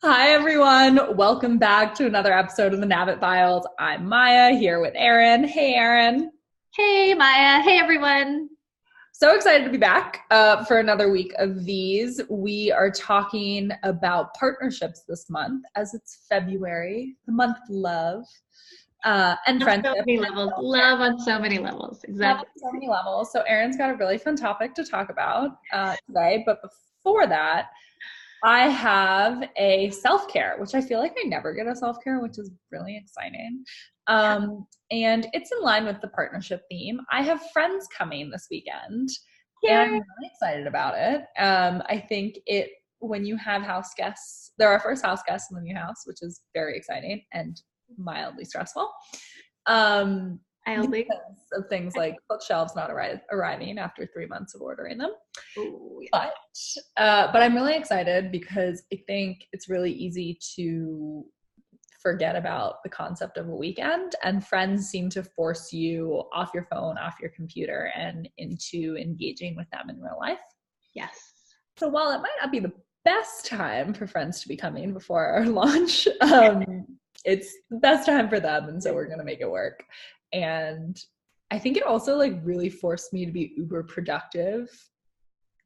Hi, everyone. Welcome back to another episode of the Nav.it Files. I'm Maya here with Erin. Hey, Erin. Hey, Maya. Hey, everyone. So excited to be back for another week of these. We are talking about partnerships this month as it's February, the month of love and On friendship. so many levels. Love on so many levels. Love Exactly. on so many levels. So Erin's got a really fun topic to talk about today. But before that, I have a self-care, which I feel like I never get a self-care, which is really exciting. And it's in line with the partnership theme. I have friends coming this weekend, and I'm Yay. really excited about it. I think when you have house guests, they're our first house guests in the new house, which is very exciting and mildly stressful. Mildly. Because of things like bookshelves not arriving after 3 months of ordering them. Ooh, yeah. But I'm really excited because I think it's really easy to forget about the concept of a weekend, and friends seem to force you off your phone, off your computer, and into engaging with them in real life. Yes. So while it might not be the best time for friends to be coming before our launch, it's the best time for them, and so we're going to make it work. And I think it also really forced me to be uber productive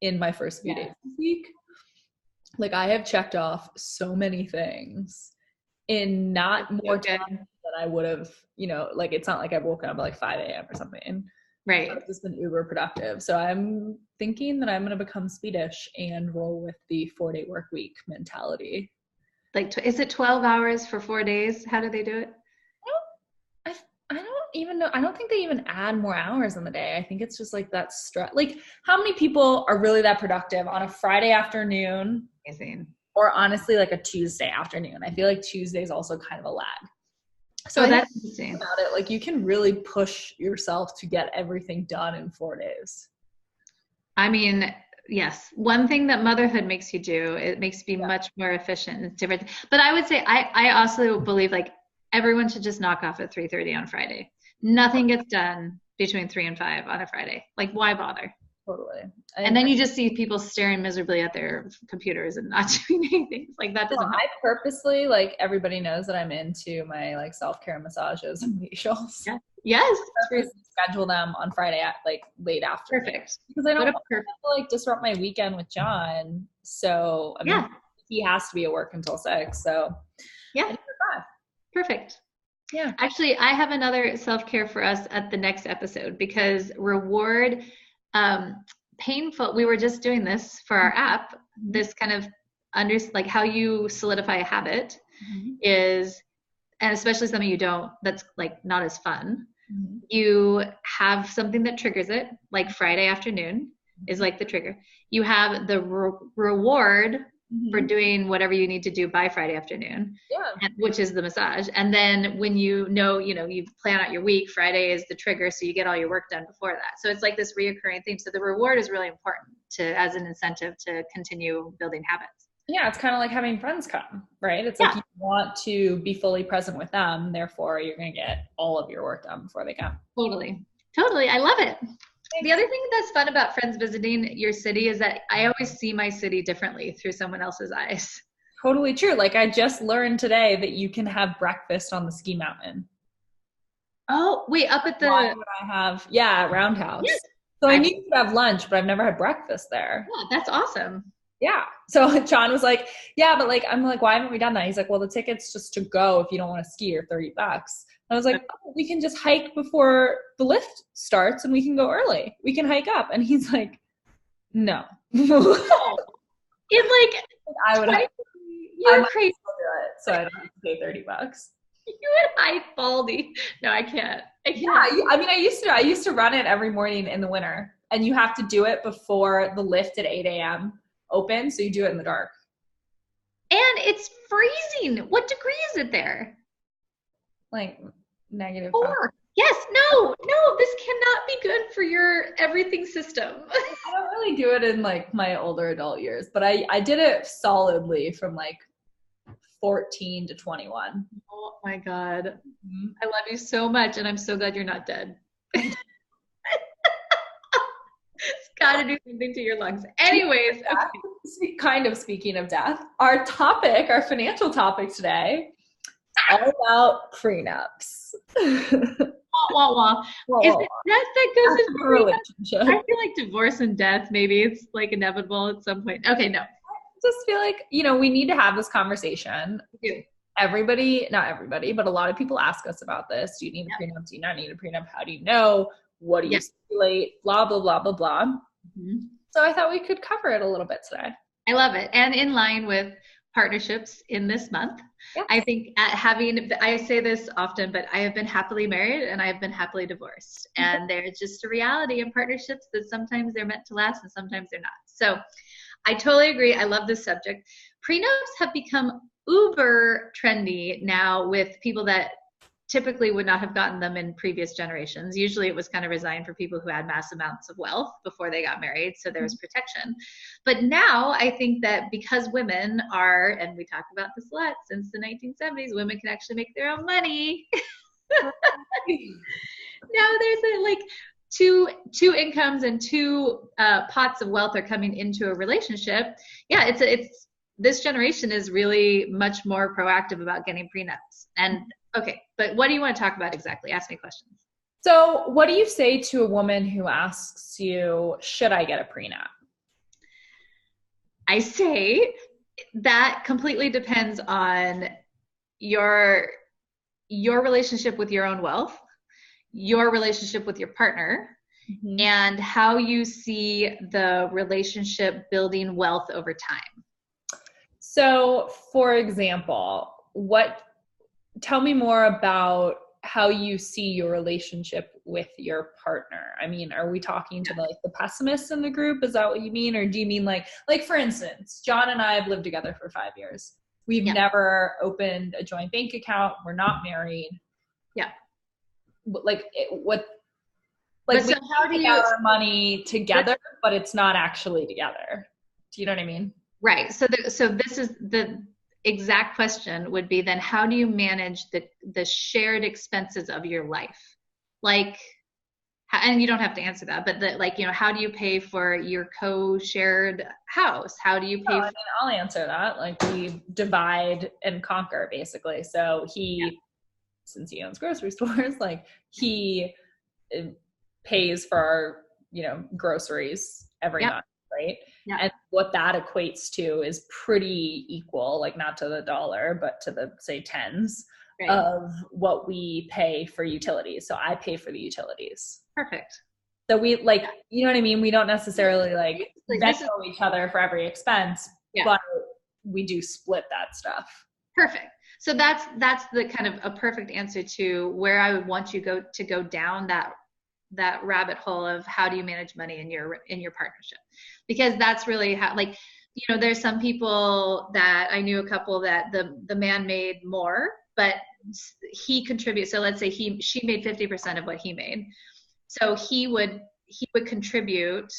in my first few days this week. I have checked off so many things in not more time than I would have, it's not like I've woken up at 5 a.m. or something. Right. I've just been uber productive. So I'm thinking that I'm going to become Swedish and roll with the 4-day work week mentality. Is it 12 hours for 4 days? How do they do it? I don't even know. I don't think they even add more hours in the day. I think it's just that stress. How many people are really that productive on a Friday afternoon? Amazing. Or honestly, a Tuesday afternoon. I feel like Tuesday is also kind of a lag. So that's interesting. About it, you can really push yourself to get everything done in 4 days. I mean, yes. One thing that motherhood makes you do, it makes you be much more efficient. It's different. But I would say I also believe everyone should just knock off at 3:30 on Friday. Nothing gets done between 3 and 5 on a Friday. Why bother? Totally. And then you just see people staring miserably at their computers and not doing anything. That doesn't help. I purposely, everybody knows that I'm into my self-care massages and facials. Yeah. Yes. Schedule them on Friday at late afternoon. Perfect. Because I don't want to disrupt my weekend with John. So I mean, he has to be at work until 6. So yeah. Perfect. Yeah. Actually, I have another self-care for us at the next episode because reward painful. We were just doing this for our app. This kind of how you solidify a habit is, and especially something you don't, that's not as fun. You have something that triggers it, Friday afternoon is the trigger. You have the reward for doing whatever you need to do by Friday afternoon, which is the massage. And then when you plan out your week, Friday is the trigger, so you get all your work done before that. So it's this reoccurring theme. So the reward is really important as an incentive to continue building habits. Yeah, it's kind of like having friends come, right? It's you want to be fully present with them, therefore you're going to get all of your work done before they come. Totally. I love it. The other thing that's fun about friends visiting your city is that I always see my city differently through someone else's eyes. Totally true. I just learned today that you can have breakfast on the ski mountain. Oh, wait, up at the... Why would I have... Yeah, Roundhouse. Yes. So I knew you could have lunch, but I've never had breakfast there. Yeah, that's awesome. Yeah. So John was like, yeah, but I'm why haven't we done that? He's like, well, the tickets just to go if you don't want to ski are $30. I was like, oh, we can just hike before the lift starts and we can go early. We can hike up. And he's like, no. I would you're crazy. So I don't have to pay $30. You and I, Baldy. No, I can't. Yeah, I mean, I used to run it every morning in the winter, and you have to do it before the lift at 8 a.m. open, so you do it in the dark. And it's freezing. What degree is it there? -4. Yes, no, this cannot be good for your everything system. I don't really do it in my older adult years, but I did it solidly from 14 to 21. Oh my God. I love you so much, and I'm so glad you're not dead. It's got to do something to your lungs. Anyways, okay. Kind of speaking of death, our topic, our financial topic today, all about prenups. Wah, wah, wah. Is it death that goes into a relationship? I feel like divorce and death, maybe it's like inevitable at some point. Okay, no. I just feel like, we need to have this conversation. Everybody, not everybody, but a lot of people ask us about this. Do you need a prenup? Do you not need a prenup? How do you know? What do you stipulate? Blah, blah, blah, blah, blah. Mm-hmm. So I thought we could cover it a little bit today. I love it. And in line with partnerships in this month, I think I say this often, but I have been happily married and I have been happily divorced. And there's just a reality in partnerships that sometimes they're meant to last and sometimes they're not. So I totally agree. I love this subject. Prenups have become uber trendy now with people that typically would not have gotten them in previous generations. Usually it was kind of resigned for people who had mass amounts of wealth before they got married, so there was protection. But now I think that because women are, and we talked about this a lot since the 1970s, women can actually make their own money. Now there's two incomes and two pots of wealth are coming into a relationship. Yeah, it's this generation is really much more proactive about getting prenups. And okay, but what do you want to talk about exactly? Ask me questions. So what do you say to a woman who asks you, should I get a prenup? I say that completely depends on your relationship with your own wealth, your relationship with your partner, and how you see the relationship building wealth over time. So, for example, tell me more about how you see your relationship with your partner. I mean, are we talking to the pessimists in the group? Is that what you mean? Or do you mean like for instance, John and I have lived together for 5 years. We've never opened a joint bank account. We're not married. Yeah. But so how do you get our money together, but it's not actually together? Do you know what I mean? Right. So this is the exact question would be then how do you manage the shared expenses of your life? And you don't have to answer that, but how do you pay for your co-shared house? How do you pay? I'll answer that. We divide and conquer basically. So since he owns grocery stores, he pays for our, groceries every month. Right. Yeah. And what that equates to is pretty equal, not to the dollar, but to the, say, tens of what we pay for utilities. So I pay for the utilities. Perfect. So we you know what I mean? We don't necessarily Venmo each other for every expense, but we do split that stuff. Perfect. So that's the kind of a perfect answer to where I would want you to go down that rabbit hole of how do you manage money in your partnership, because that's really how there's some people that I knew a couple that the man made more, but he contributes. So let's say she made 50% of what he made, so he would contribute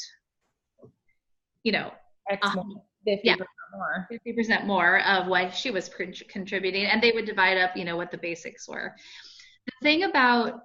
X more, 50% more. 50% more of what she was contributing, and they would divide up what the basics were. The thing about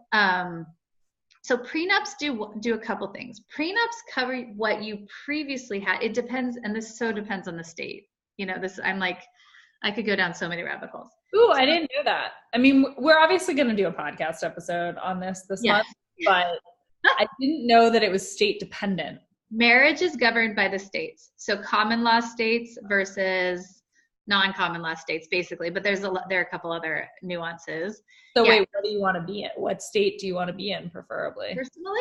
so prenups do a couple things. Prenups cover what you previously had. It depends, and this so depends on the state. I could go down so many rabbit holes. Ooh, I didn't know that. I mean, we're obviously going to do a podcast episode on this month, but I didn't know that it was state dependent. Marriage is governed by the states. So common law states versus non-common law states, basically. But there are a couple other nuances. So wait, what do you want to be in? What state do you want to be in, preferably? Personally?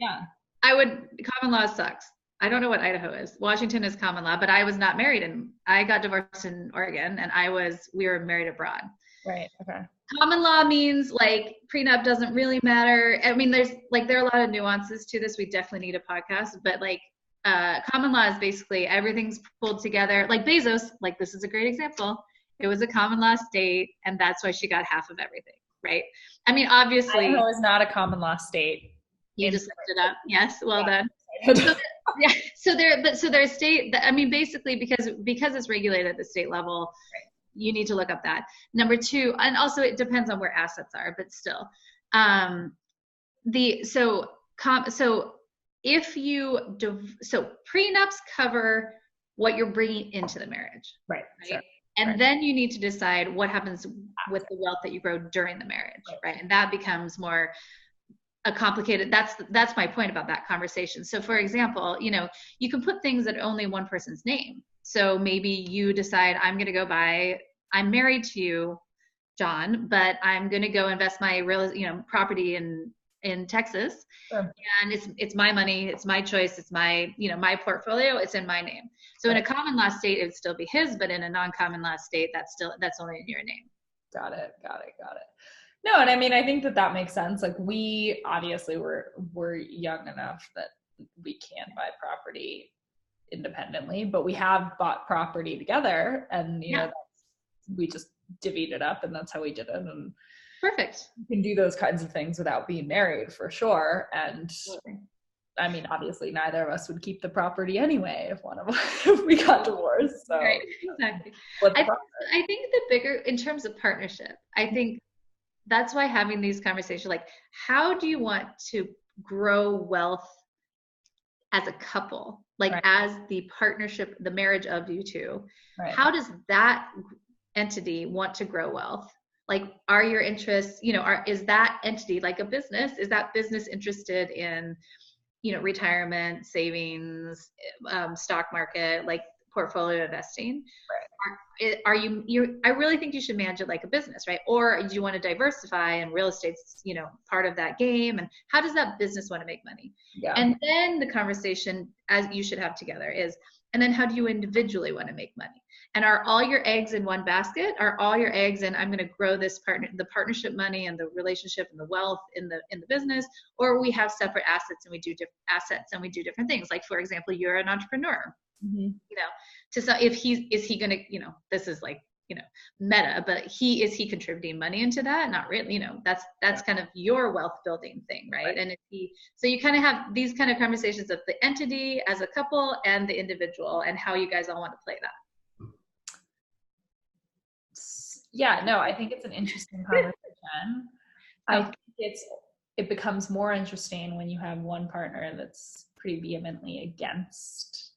Yeah. Common law sucks. I don't know what Idaho is. Washington is common law, but I was not married, and I got divorced in Oregon, and we were married abroad. Right. Okay. Common law means prenup doesn't really matter. I mean, there are a lot of nuances to this. We definitely need a podcast, but common law is basically everything's pulled together. Bezos, this is a great example. It was a common law state, and that's why she got half of everything, right? I mean, obviously. Idaho is not a common law state. You just looked it up. Yes, well done. So there's state. I mean, basically, because it's regulated at the state level, you need to look up that. Number two, and also it depends on where assets are, but still, so so prenups cover what you're bringing into the marriage, Right. Sure. And right. then you need to decide what happens with the wealth that you grow during the marriage, right? And that becomes more a complicated, that's my point about that conversation. So for example, you can put things at only one person's name. So maybe you decide, I'm married to you, John, but I'm going to go invest my property in Texas. Sure. And it's my money, it's my choice, it's my, my portfolio, it's in my name. So in a common law state, it would still be his, but in a non-common law state, that's only in your name. Got it. No, and I mean, I think that makes sense. Like, we obviously we're young enough that we can buy property independently, but we have bought property together, and we just divvied it up, and that's how we did it. And perfect. You can do those kinds of things without being married, for sure. And I mean, obviously, neither of us would keep the property anyway if we got divorced. So, right, exactly. I think the bigger, in terms of partnership, I think that's why having these conversations, like, how do you want to grow wealth as a couple, like as the partnership, the marriage of you two? How does that entity want to grow wealth? Like, are your interests, is that entity like a business? Is that business interested in, retirement, savings, stock market, like portfolio investing? Are you I really think you should manage it like a business, right? Or do you want to diversify, and real estate's, part of that game? And how does that business want to make money? Yeah. And then the conversation as you should have together is, and then how do you individually want to make money? And are all your eggs in one basket? Are all your eggs in, I'm going to grow the partnership money and the relationship and the wealth in the business? Or we have separate assets and we do different things. Like, for example, you're an entrepreneur. Mm-hmm. If is he going to, this is like, meta, but is he contributing money into that? Not really, that's kind of your wealth building thing, right? And so you kind of have these kind of conversations of the entity as a couple and the individual, and how you guys all want to play that. Yeah, no, I think it's an interesting conversation. I think it becomes more interesting when you have one partner that's pretty vehemently against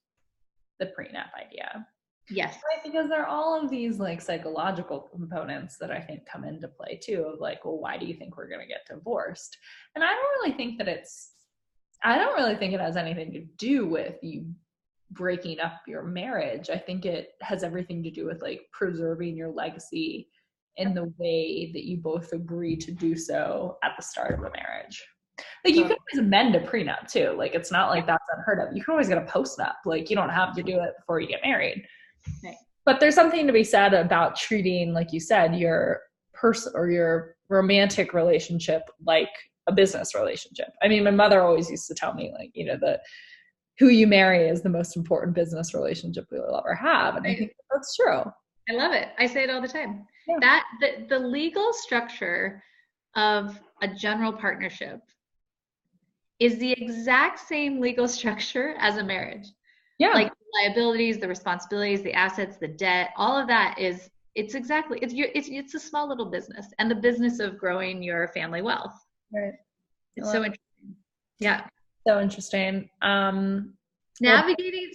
the prenup idea. Yes. Right, because there are all of these like psychological components that I think come into play too, of like, well, why do you think we're going to get divorced? And I don't really think it has anything to do with you breaking up your marriage. I think it has everything to do with like preserving your legacy in the way that you both agree to do so at the start of the marriage. Like, you can always amend a prenup too. Like, it's not like that's unheard of. You can always get a postnup. Like, you don't have to do it before you get married. Right. But there's something to be said about treating, like you said, your person or your romantic relationship like a business relationship. I mean, my mother always used to tell me, like, who you marry is the most important business relationship we'll ever have. And I think that's true. I love it. I say it all the time. Yeah. That the legal structure of a general partnership is the exact same legal structure as a marriage. Yeah. Like, liabilities, the responsibilities, the assets, the debt, all of that it's a small little business, and the business of growing your family wealth. Right. It's so interesting. Yeah. So interesting. Navigating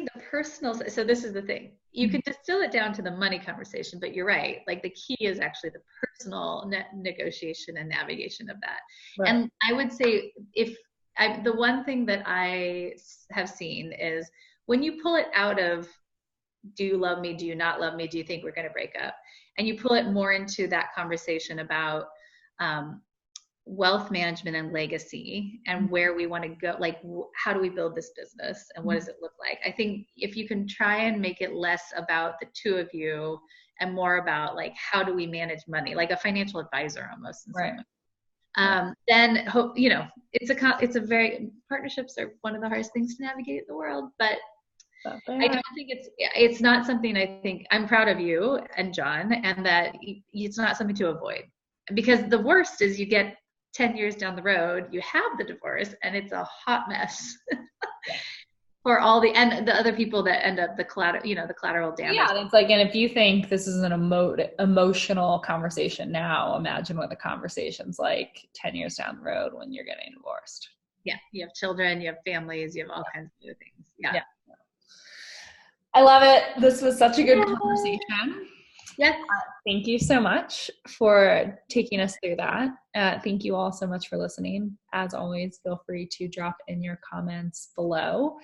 the personal. So this is the thing. You can distill it down to the money conversation, but you're right. Like, the key is actually the personal negotiation and navigation of that. Right. And I would say the one thing that I have seen is, when you pull it out of, do you love me? Do you not love me? Do you think we're going to break up? And you pull it more into that conversation about wealth management and legacy, and where we want to go, like, how do we build this business, and what does it look like? I think if you can try and make it less about the two of you and more about, like, how do we manage money, like a financial advisor almost. Right. Then it's a very, partnerships are one of the hardest things to navigate in the world, but I don't think it's not something, I think I'm proud of you and John, and that it's not something to avoid, because the worst is you get 10 years down the road, you have the divorce, and it's a hot mess for all the other people that end up the collateral damage. Yeah, it's like, and if you think this is an emotional conversation now, imagine what the conversation's like 10 years down the road when you're getting divorced. Yeah. You have children, you have families, you have all kinds of other things. Yeah. I love it. This was such a good conversation. Yes. Thank you so much for taking us through that. Thank you all so much for listening. As always, feel free to drop in your comments below,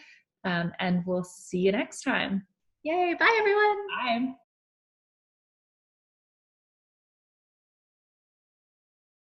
and we'll see you next time. Yay. Bye, everyone. Bye.